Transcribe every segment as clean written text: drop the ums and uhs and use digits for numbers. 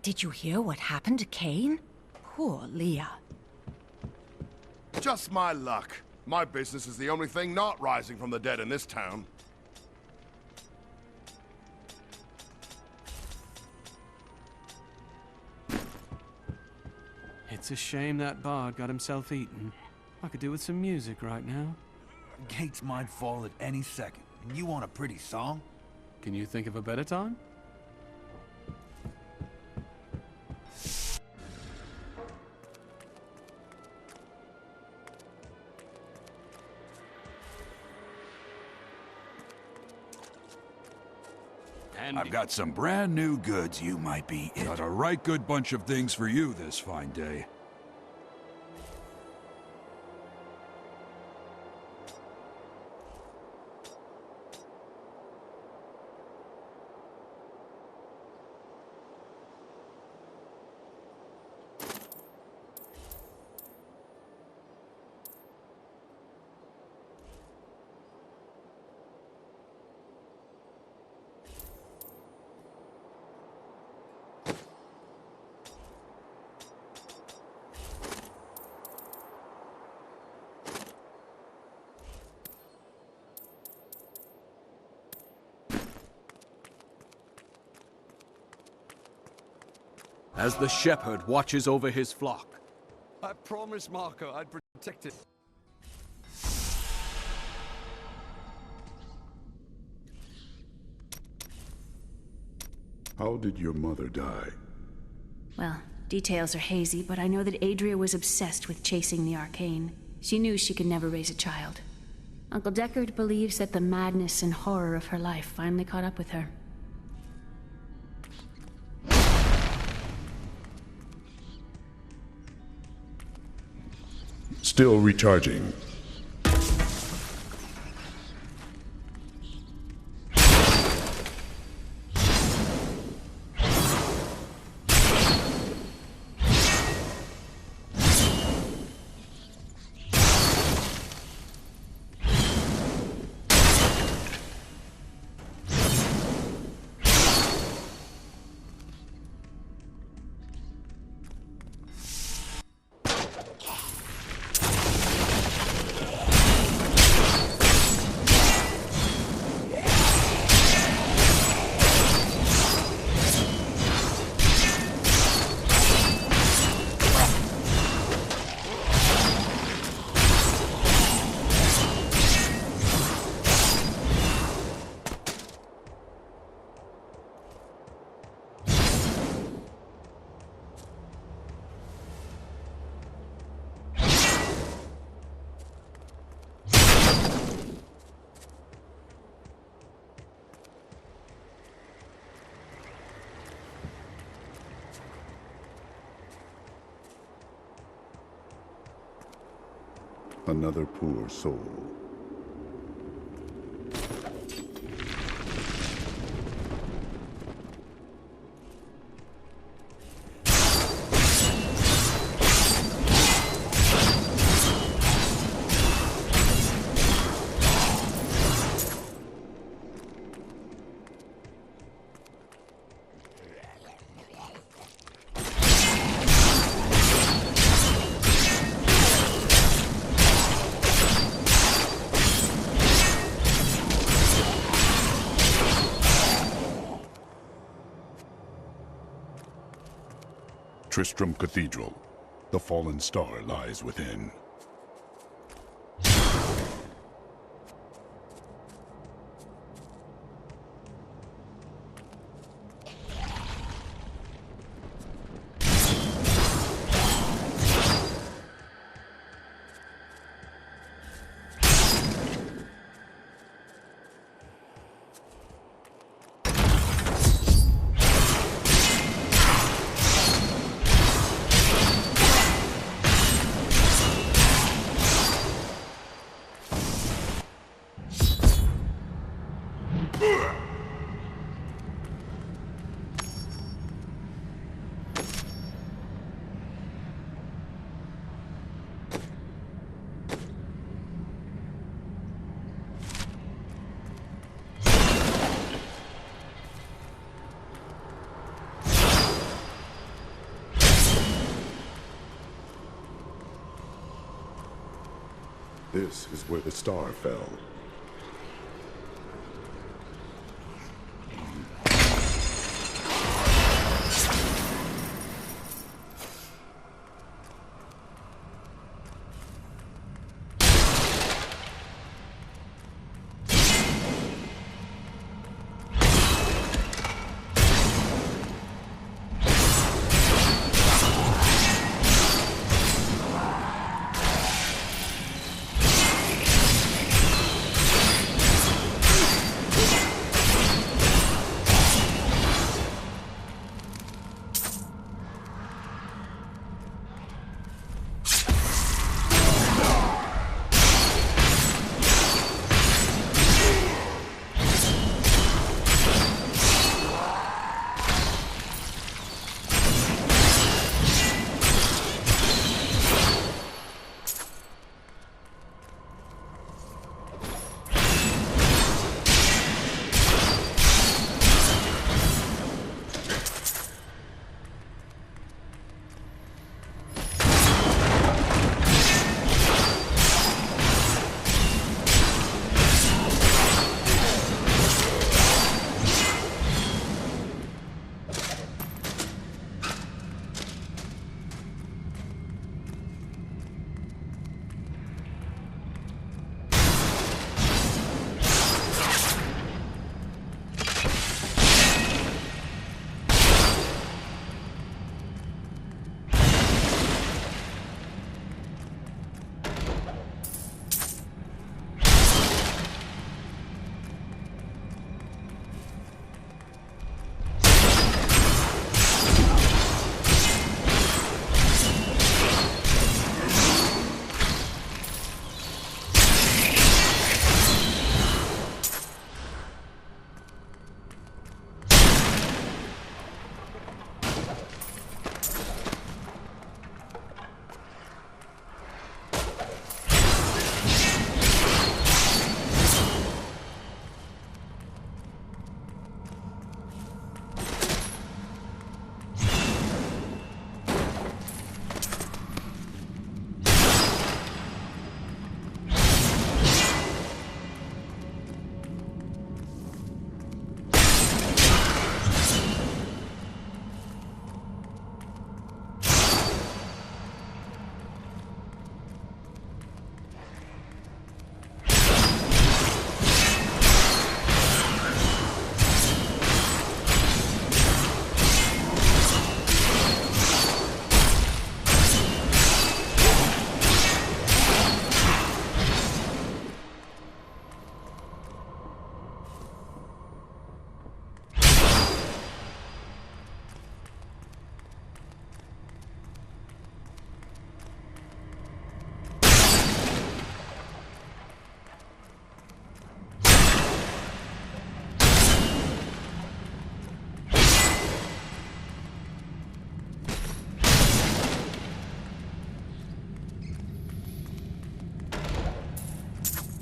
Did you hear what happened to Cain? Poor Leah. Just my luck. My business is the only thing not rising from the dead in this town. It's a shame that bard got himself eaten. I could do with some music right now. The gates might fall at any second, and you want a pretty song? Can you think of a better time? I've got some brand new goods you might be in. Got a right good bunch of things for you this fine day. As the shepherd watches over his flock. I promised Marco I'd protect it. How did your mother die? Well, details are hazy, but I know that Adria was obsessed with chasing the arcane. She knew she could never raise a child. Uncle Deckard believes that the madness and horror of her life finally caught up with her. Still recharging. Another poor soul. Tristram Cathedral. The fallen star lies within. This is where the star fell.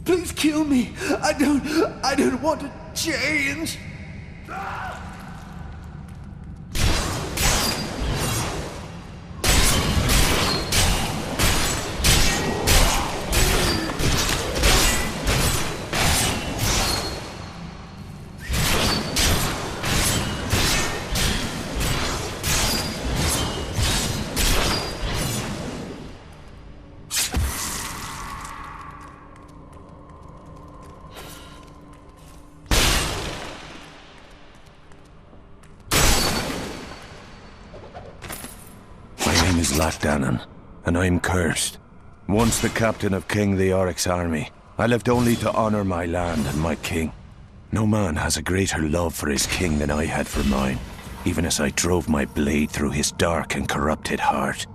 Please kill me. I don't want to change. Dannon, and I'm cursed. Once the captain of King Leoric's army, I lived only to honor my land and my king. No man has a greater love for his king than I had for mine, even as I drove my blade through his dark and corrupted heart.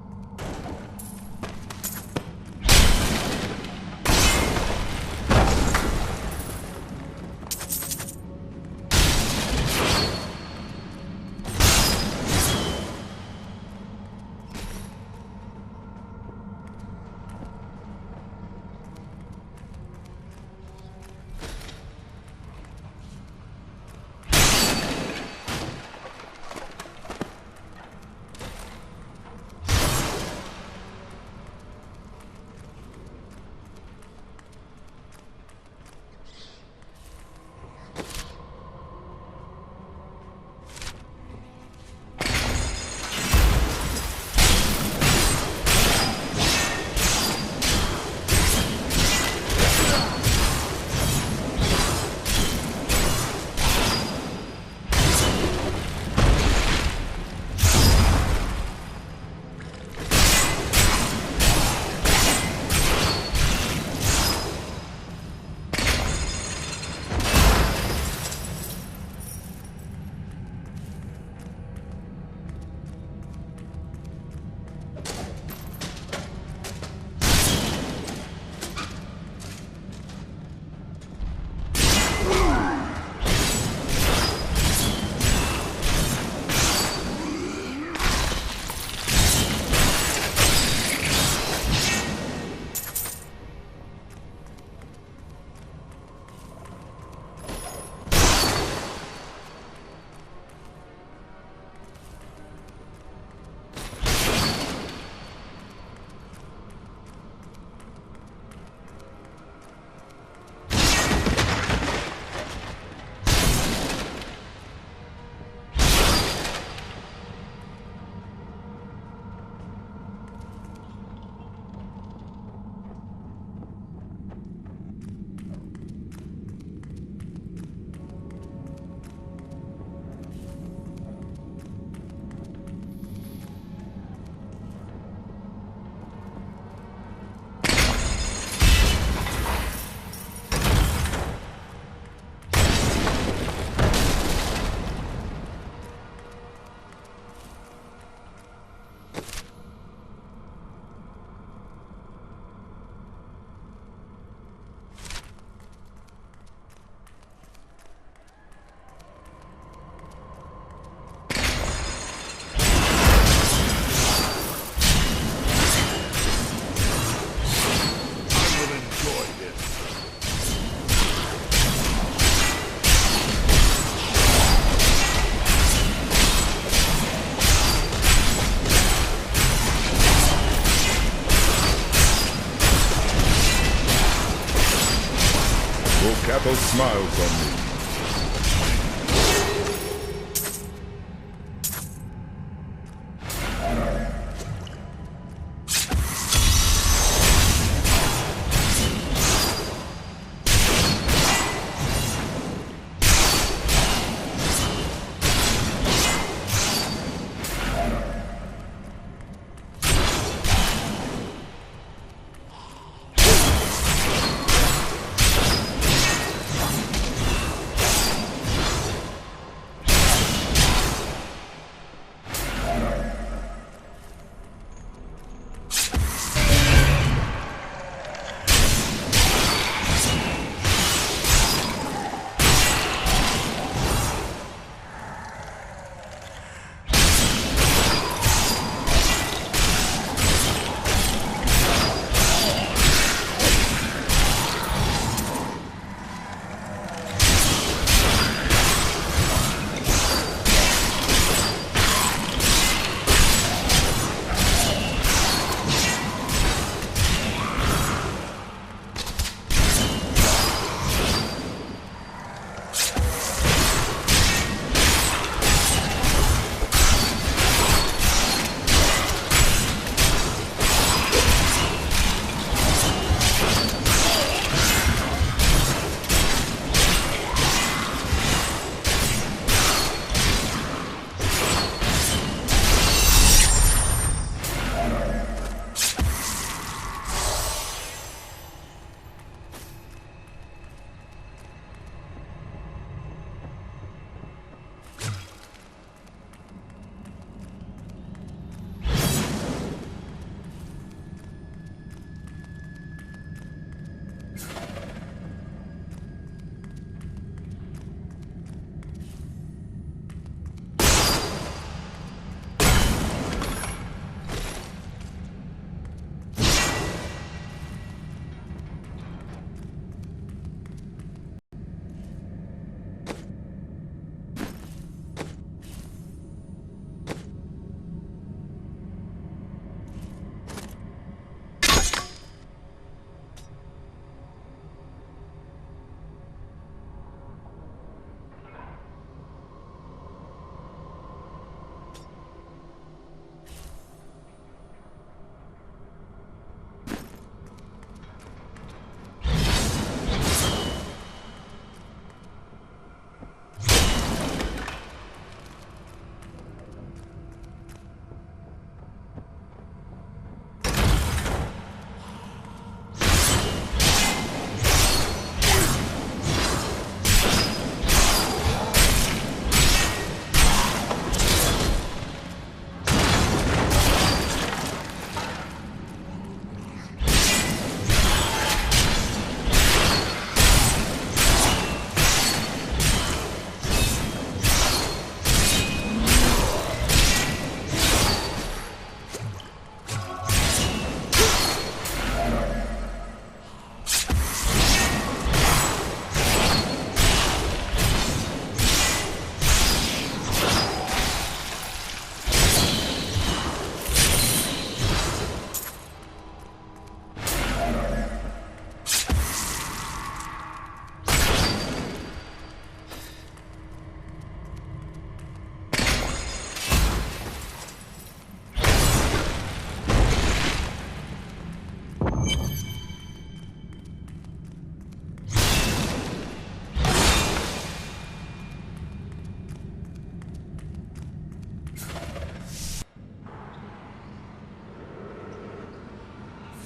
devil smiles on me.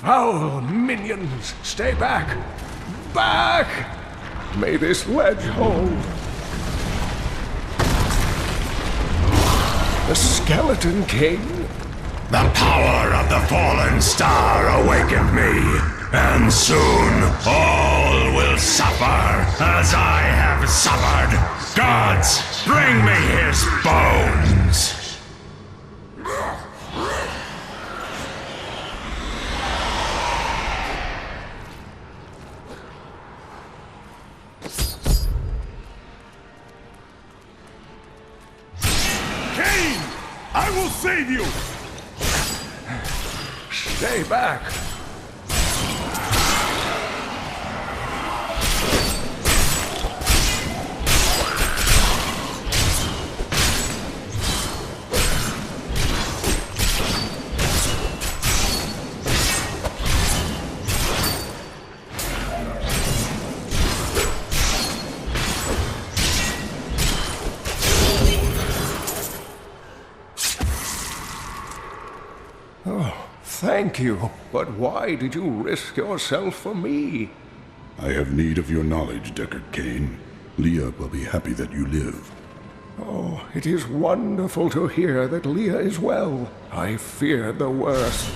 Foul minions, stay back! Back! May this ledge hold. The Skeleton King? The power of the fallen star awakened me, and soon all will suffer as I have suffered. Gods, bring me his bones! I will save you! Stay back! Thank you, but why did you risk yourself for me? I have need of your knowledge, Deckard Cain. Leah will be happy that you live. Oh, it is wonderful to hear that Leah is well. I feared the worst.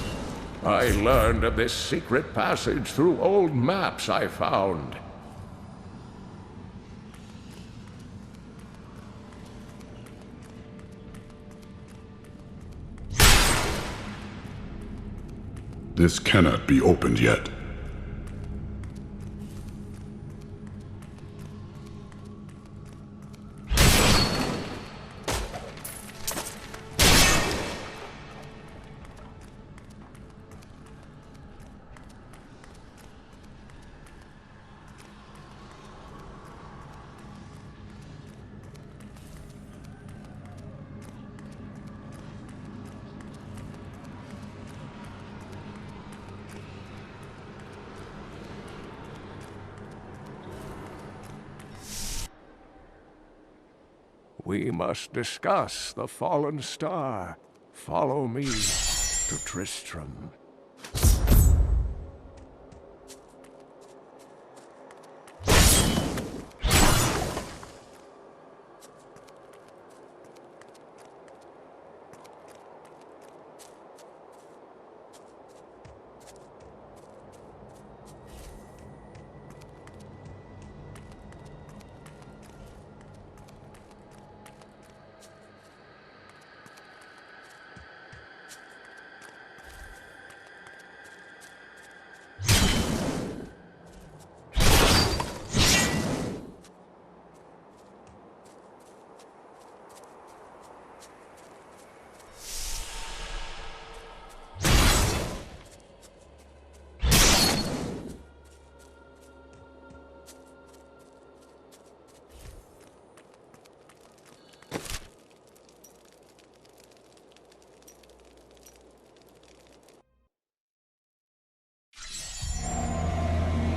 I learned of this secret passage through old maps I found. This cannot be opened yet. We must discuss the fallen star. Follow me to Tristram.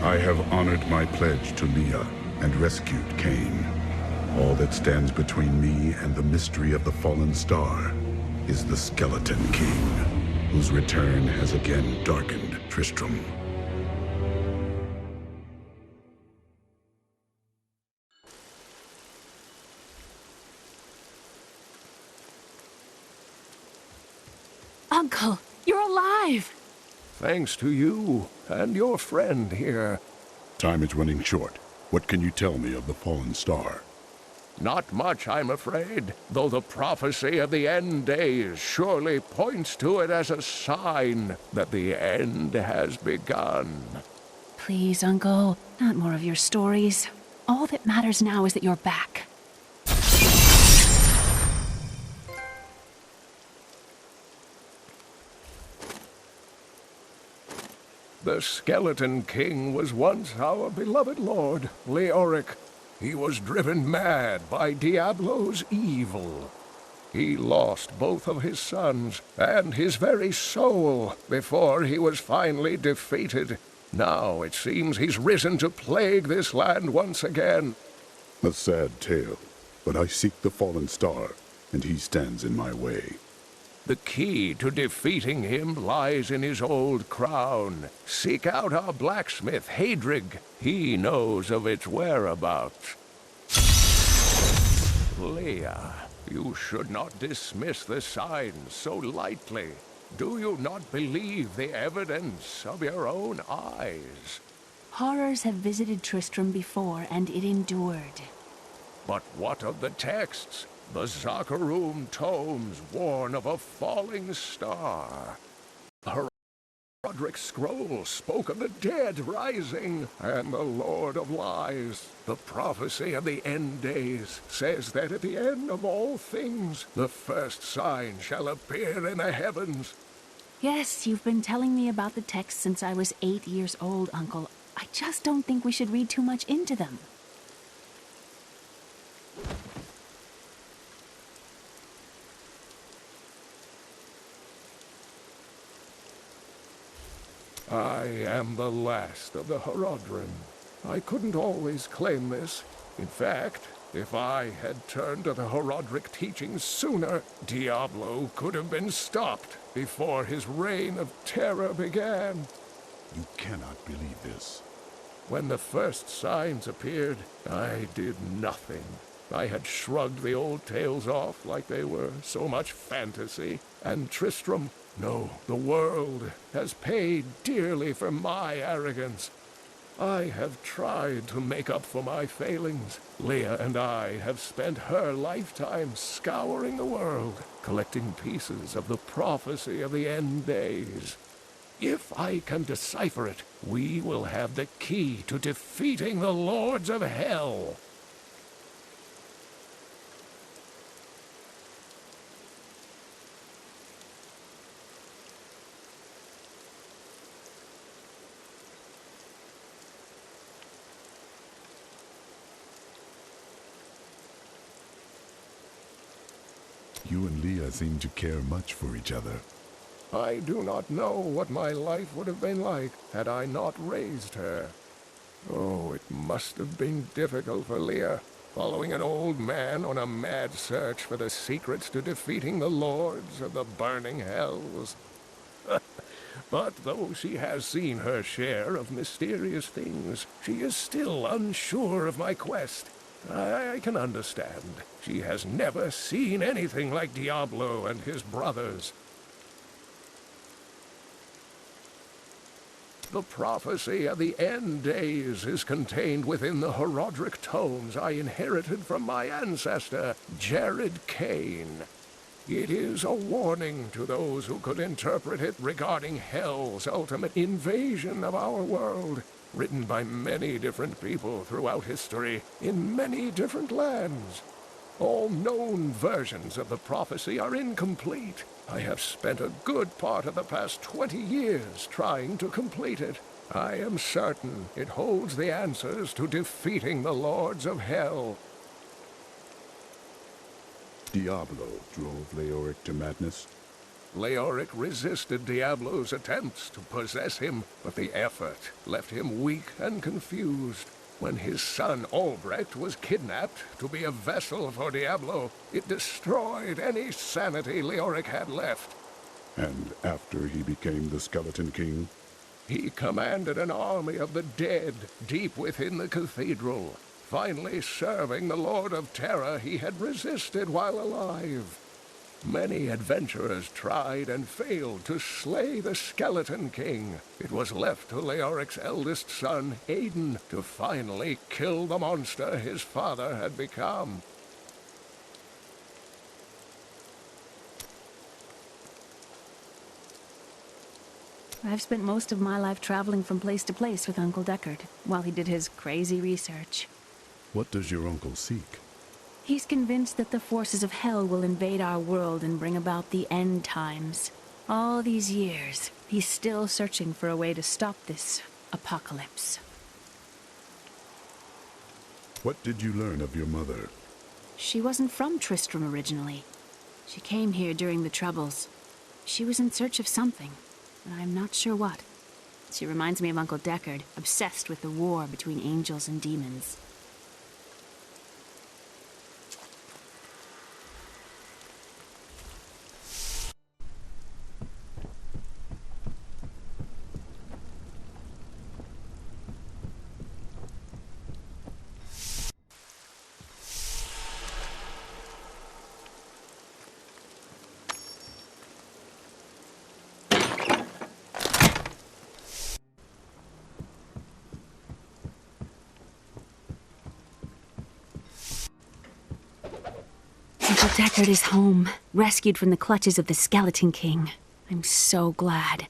I have honored my pledge to Leah and rescued Cain. All that stands between me and the mystery of the fallen star is the Skeleton King, whose return has again darkened Tristram. Uncle, you're alive! Thanks to you and your friend here. Time is running short. What can you tell me of the fallen star? Not much, I'm afraid, though the prophecy of the end days surely points to it as a sign that the end has begun. Please, Uncle, not more of your stories. All that matters now is that you're back. The Skeleton King was once our beloved lord, Leoric. He was driven mad by Diablo's evil. He lost both of his sons and his very soul before he was finally defeated. Now it seems he's risen to plague this land once again. A sad tale, but I seek the fallen star, and he stands in my way. The key to defeating him lies in his old crown. Seek out our blacksmith, Hadrig. He knows of its whereabouts. Leah, you should not dismiss the signs so lightly. Do you not believe the evidence of your own eyes? Horrors have visited Tristram before, and it endured. But what of the texts? The Zakarum tomes warn of a falling star. Roderick's scroll spoke of the dead rising, and the Lord of Lies. The prophecy of the end days says that at the end of all things, the first sign shall appear in the heavens. Yes, you've been telling me about the texts since I was 8 years old, Uncle. I just don't think we should read too much into them. I am the last of the Horadrim. I couldn't always claim this. In fact, If I had turned to the Horodric teachings sooner, Diablo could have been stopped before his reign of terror began. You cannot believe this. When the first signs appeared, I did nothing. I had shrugged the old tales off like they were so much fantasy. And Tristram, no, the world has paid dearly for my arrogance. I have tried to make up for my failings. Leah and I have spent her lifetime scouring the world, collecting pieces of the prophecy of the end days. If I can decipher it, we will have the key to defeating the Lords of Hell. You and Leah seem to care much for each other. I do not know what my life would have been like had I not raised her. Oh, it must have been difficult for Leah, following an old man on a mad search for the secrets to defeating the lords of the burning hells. But though she has seen her share of mysterious things, she is still unsure of my quest. I can understand. She has never seen anything like Diablo and his brothers. The prophecy of the end days is contained within the Horodric tomes I inherited from my ancestor, Jared Kane. It is a warning to those who could interpret it regarding Hell's ultimate invasion of our world, written by many different people throughout history, in many different lands. All known versions of the prophecy are incomplete. I have spent a good part of the past 20 years trying to complete it. I am certain it holds the answers to defeating the Lords of Hell. Diablo drove Leoric to madness. Leoric resisted Diablo's attempts to possess him, but the effort left him weak and confused. When his son Albrecht was kidnapped to be a vessel for Diablo, it destroyed any sanity Leoric had left. And after he became the Skeleton King? He commanded an army of the dead deep within the cathedral, finally serving the Lord of Terror he had resisted while alive. Many adventurers tried and failed to slay the Skeleton King. It was left to Leoric's eldest son, Aiden, to finally kill the monster his father had become. I've spent most of my life traveling from place to place with Uncle Deckard, while he did his crazy research. What does your uncle seek? He's convinced that the forces of hell will invade our world and bring about the end times. All these years, he's still searching for a way to stop this apocalypse. What did you learn of your mother? She wasn't from Tristram originally. She came here during the Troubles. She was in search of something, but I'm not sure what. She reminds me of Uncle Deckard, obsessed with the war between angels and demons. Uncle Deckard is home, rescued from the clutches of the Skeleton King. I'm so glad.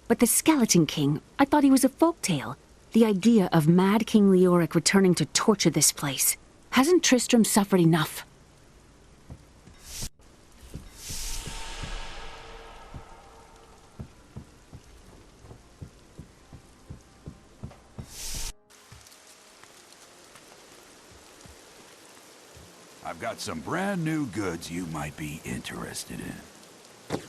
But the Skeleton King, I thought he was a folktale. The idea of Mad King Leoric returning to torture this place. Hasn't Tristram suffered enough? I've got some brand new goods you might be interested in.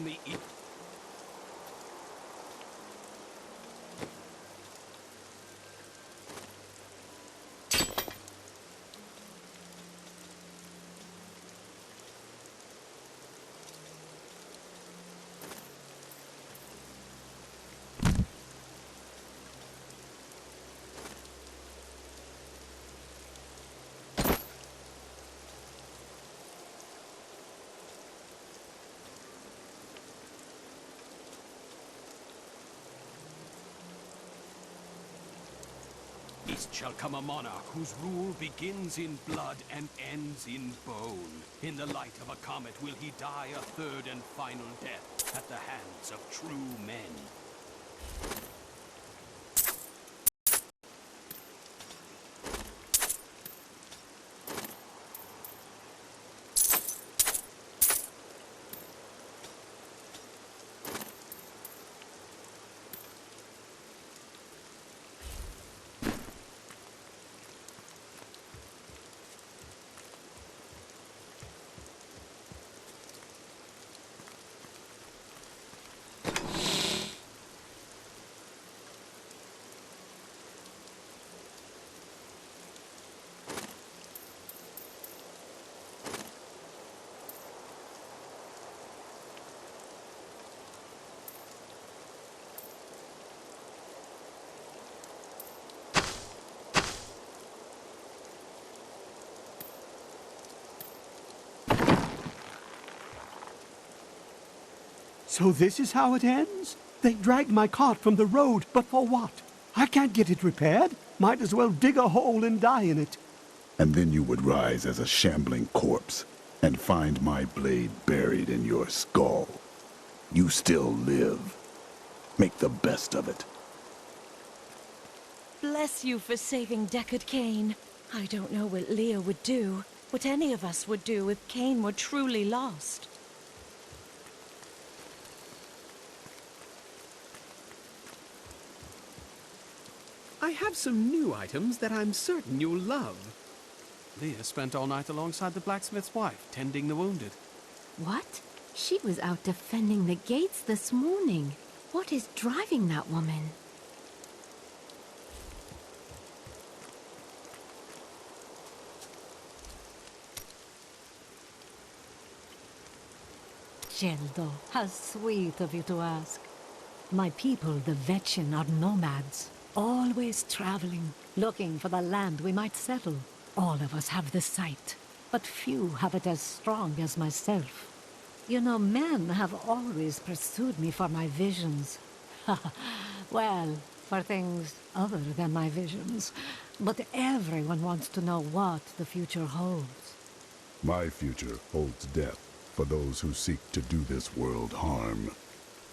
on the east. East shall come a monarch whose rule begins in blood and ends in bone. In the light of a comet will he die a third and final death at the hands of true men. So this is how it ends? They dragged my cart from the road, but for what? I can't get it repaired. Might as well dig a hole and die in it. And then you would rise as a shambling corpse and find my blade buried in your skull. You still live. Make the best of it. Bless you for saving Deckard Cain. I don't know what Leah would do, what any of us would do if Cain were truly lost. I have some new items that I'm certain you'll love. Leah spent all night alongside the blacksmith's wife, tending the wounded. What? She was out defending the gates this morning. What is driving that woman? Geldo, how sweet of you to ask. My people, the Vetchin, are nomads. Always traveling, looking for the land we might settle. All of us have the sight, but few have it as strong as myself. You know, men have always pursued me for my visions. Well, for things other than my visions. But everyone wants to know what the future holds. My future holds death for those who seek to do this world harm.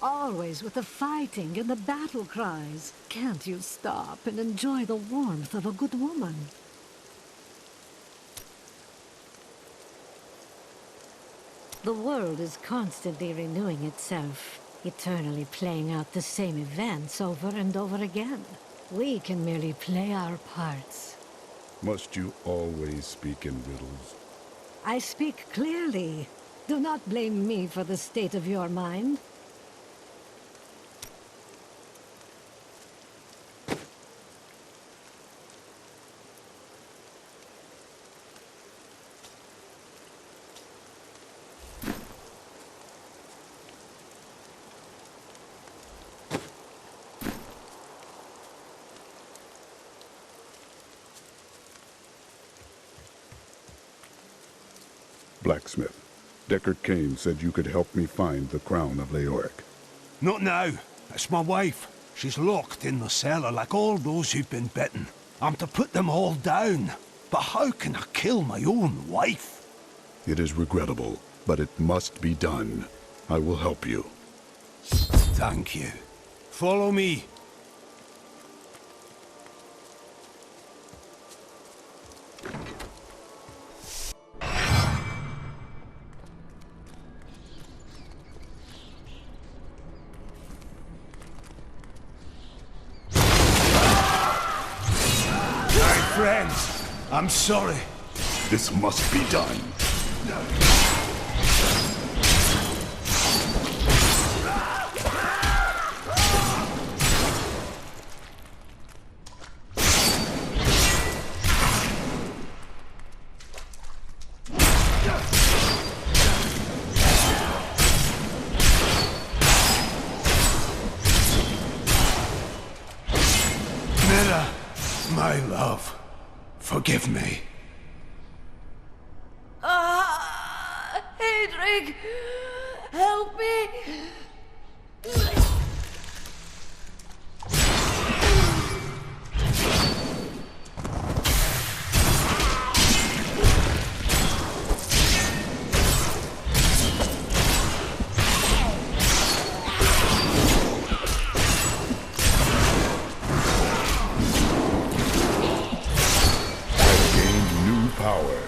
Always with the fighting and the battle cries. Can't you stop and enjoy the warmth of a good woman? The world is constantly renewing itself, eternally playing out the same events over and over again. We can merely play our parts. Must you always speak in riddles? I speak clearly. Do not blame me for the state of your mind. Blacksmith, Deckard Cain said you could help me find the crown of Leoric. Not now. It's my wife. She's locked in the cellar like all those who've been bitten. I'm to put them all down. But how can I kill my own wife? It is regrettable, but it must be done. I will help you. Thank you. Follow me. Friends, I'm sorry. This must be done. Rhaenyra, my love, forgive me. Hedrig! Help me! Power.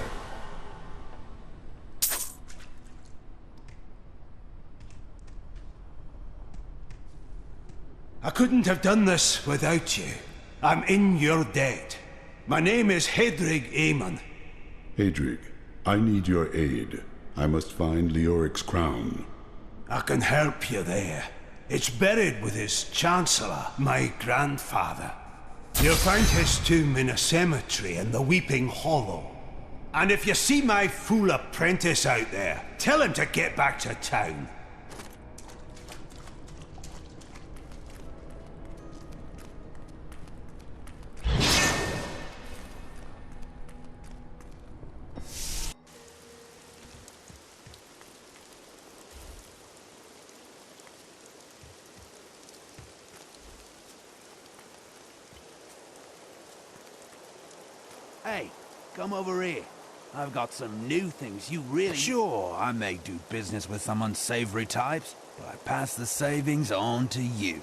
I couldn't have done this without you. I'm in your debt. My name is Hedrig Aemon. Hedrig, I need your aid. I must find Leoric's crown. I can help you there. It's buried with his Chancellor, my grandfather. You'll find his tomb in a cemetery in the Weeping Hollow. And if you see my fool apprentice out there, tell him to get back to town. Hey, come over here. I've got some new things you really... Sure, I may do business with some unsavory types, but I pass the savings on to you.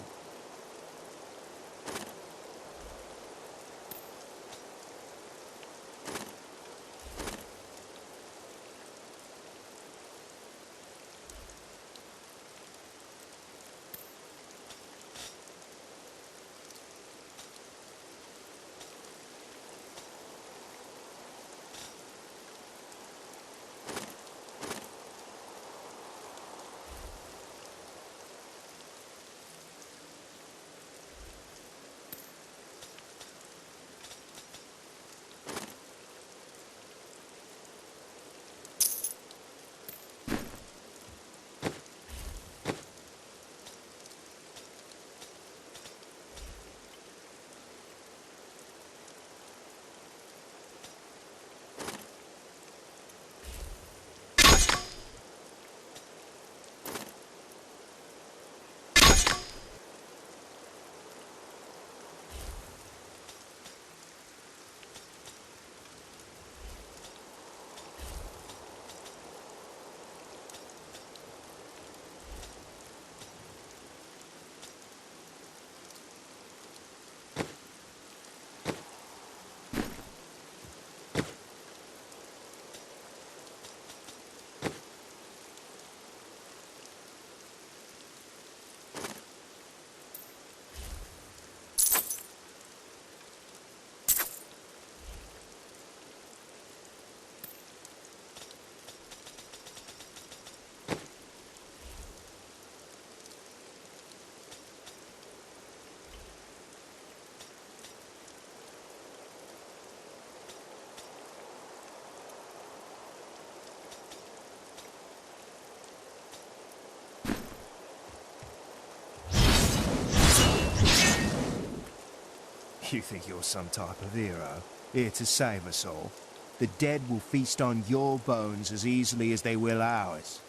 You think you're some type of hero, here to save us all? The dead will feast on your bones as easily as they will ours.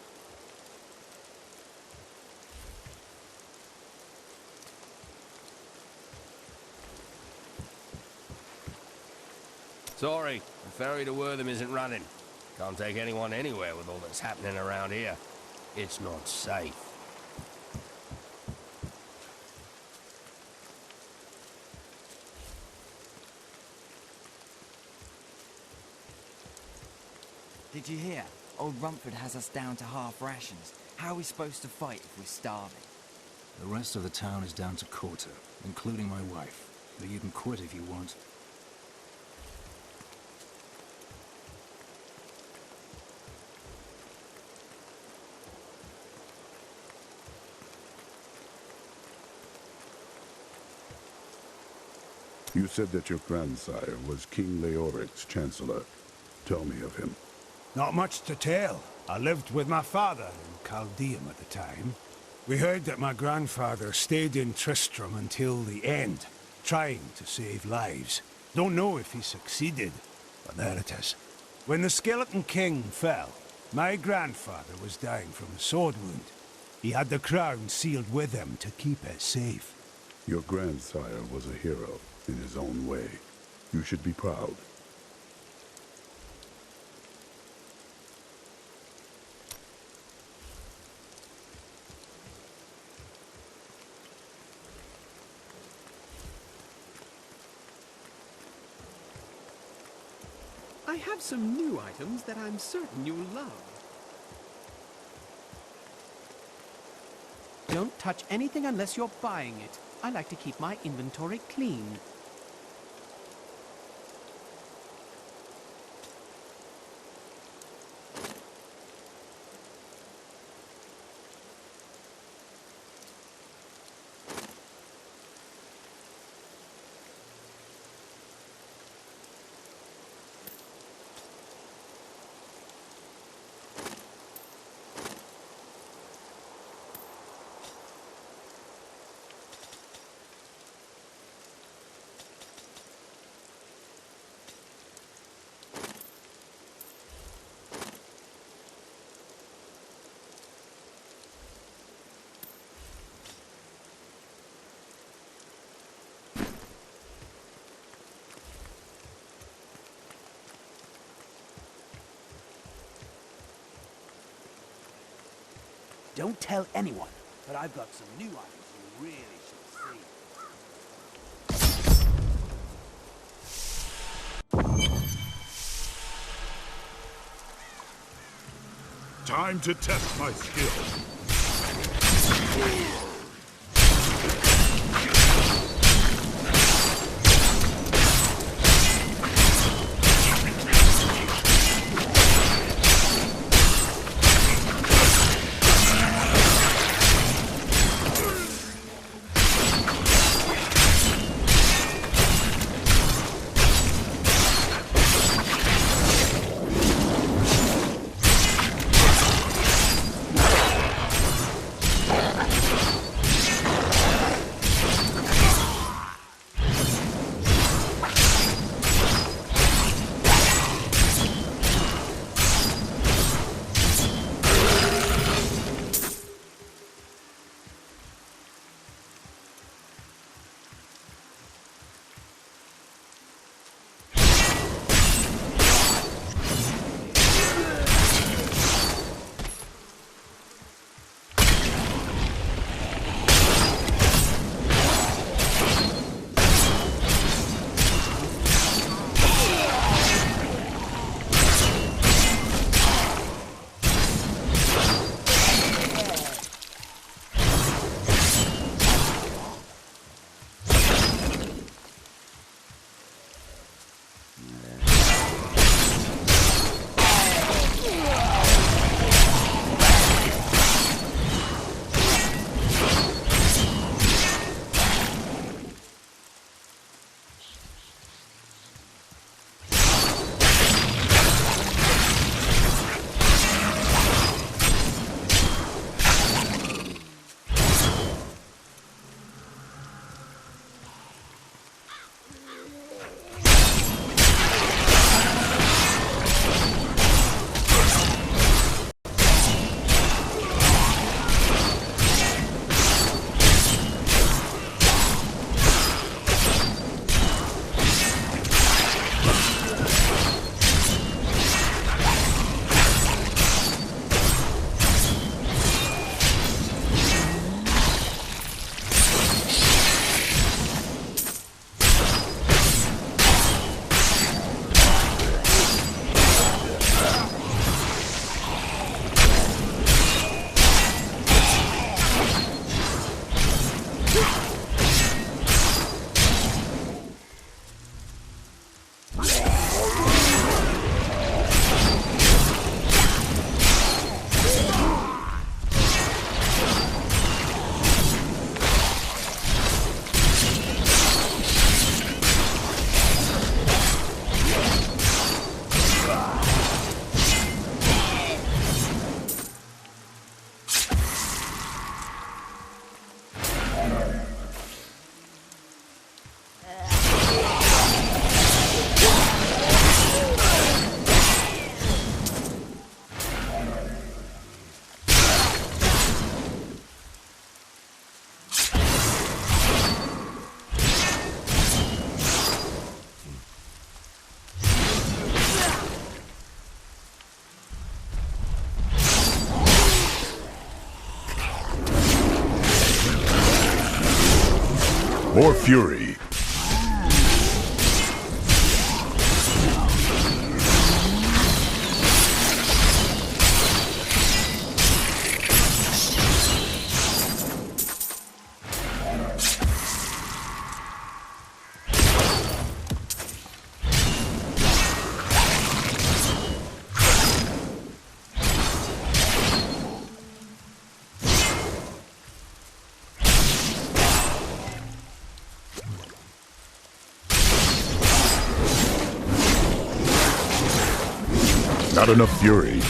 Sorry, the ferry to Wortham isn't running. Can't take anyone anywhere with all that's happening around here. It's not safe. Did you hear? Old Rumford has us down to half rations. How are we supposed to fight if we're starving? The rest of the town is down to quarter, including my wife. But you can quit if you want. You said that your grandsire was King Leoric's Chancellor. Tell me of him. Not much to tell. I lived with my father in Chaldeum at the time. We heard that my grandfather stayed in Tristram until the end. trying to save lives. Don't know if he succeeded, but there it is. When the Skeleton King fell, my grandfather was dying from a sword wound. He had the crown sealed with him to keep it safe. Your grandsire was a hero in his own way. You should be proud. I have some new items that I'm certain you'll love. Don't touch anything unless you're buying it. I like to keep my inventory clean. Don't tell anyone, but I've got some new items you really should see. Time to test my skill. More fury. Not enough fury.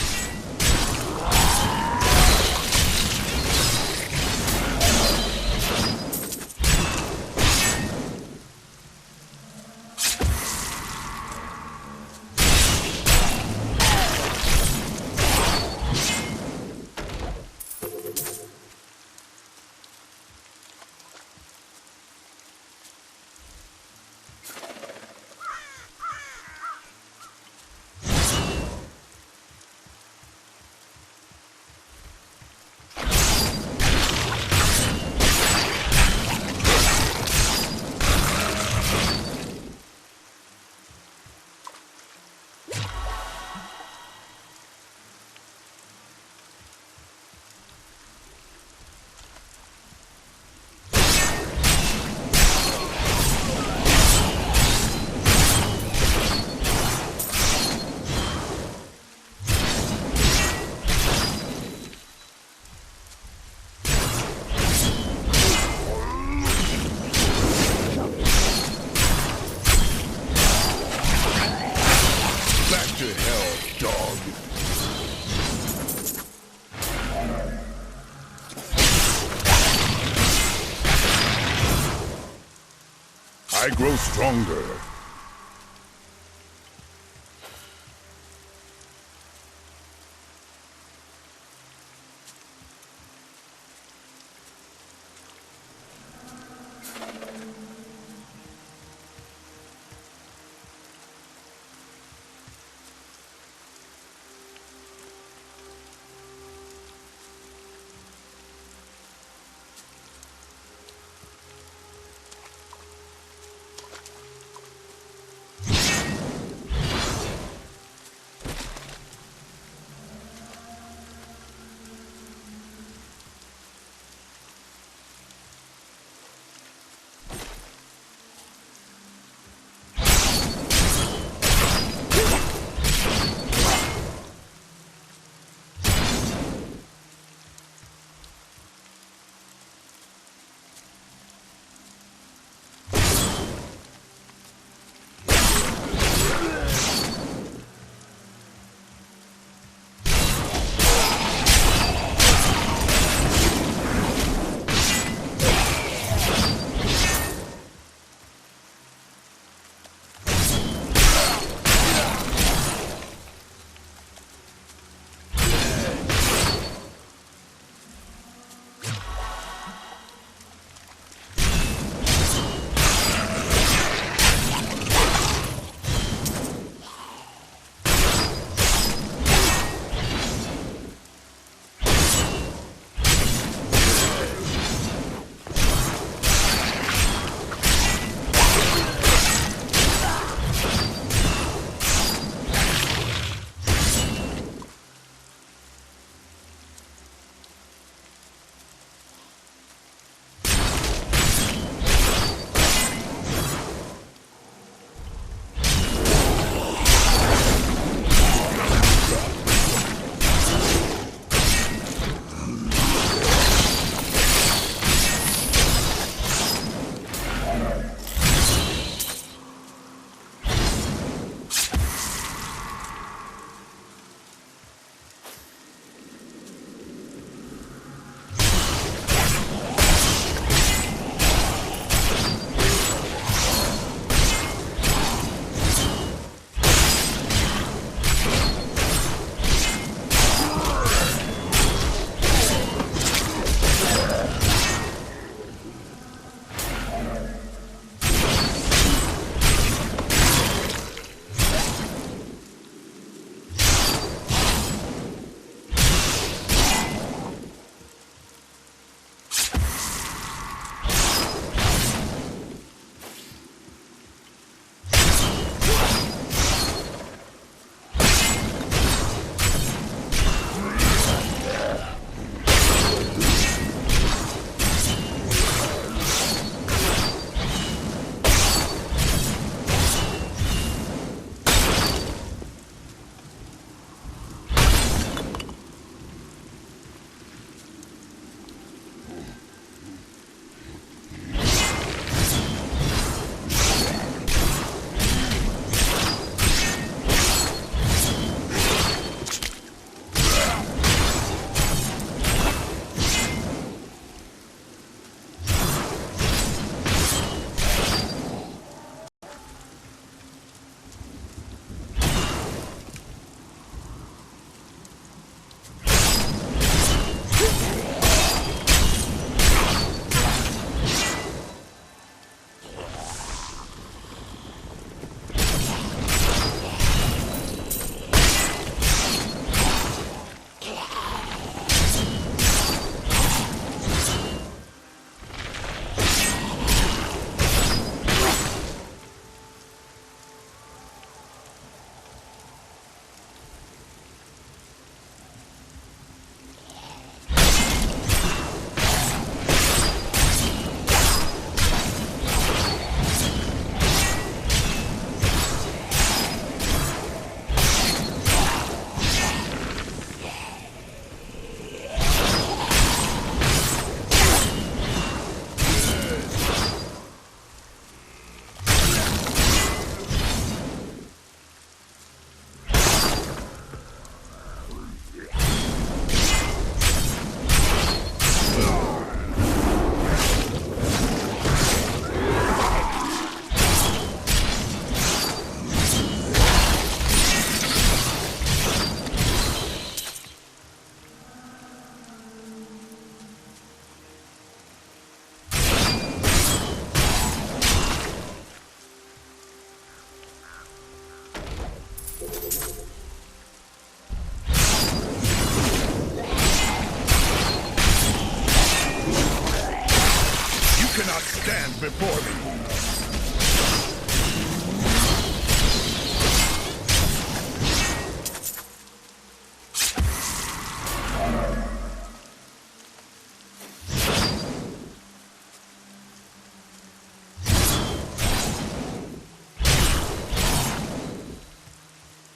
To hell, dog. I grow stronger.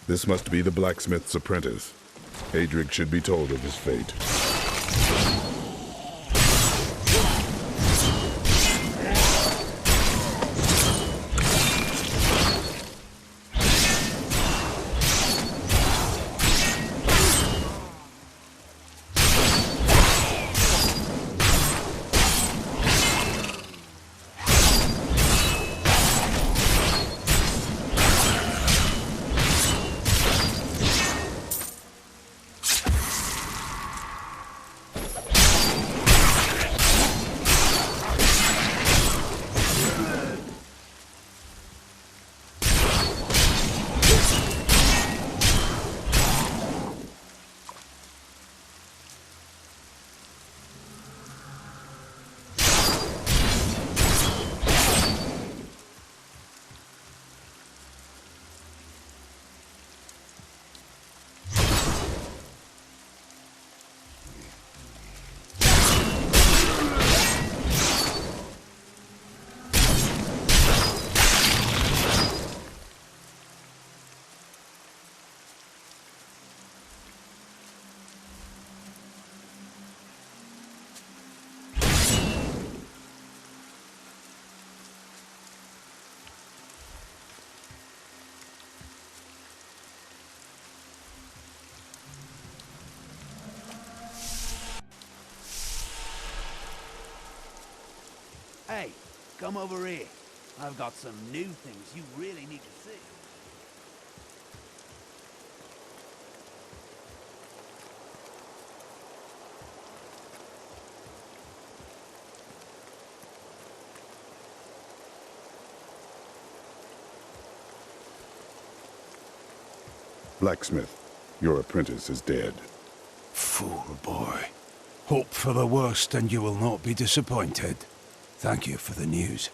This must be the blacksmith's apprentice. Adric should be told of his fate. Hey, come over here. I've got some new things you really need to see. Blacksmith, your apprentice is dead. Fool boy. Hope for the worst and you will not be disappointed. Thank you for the news.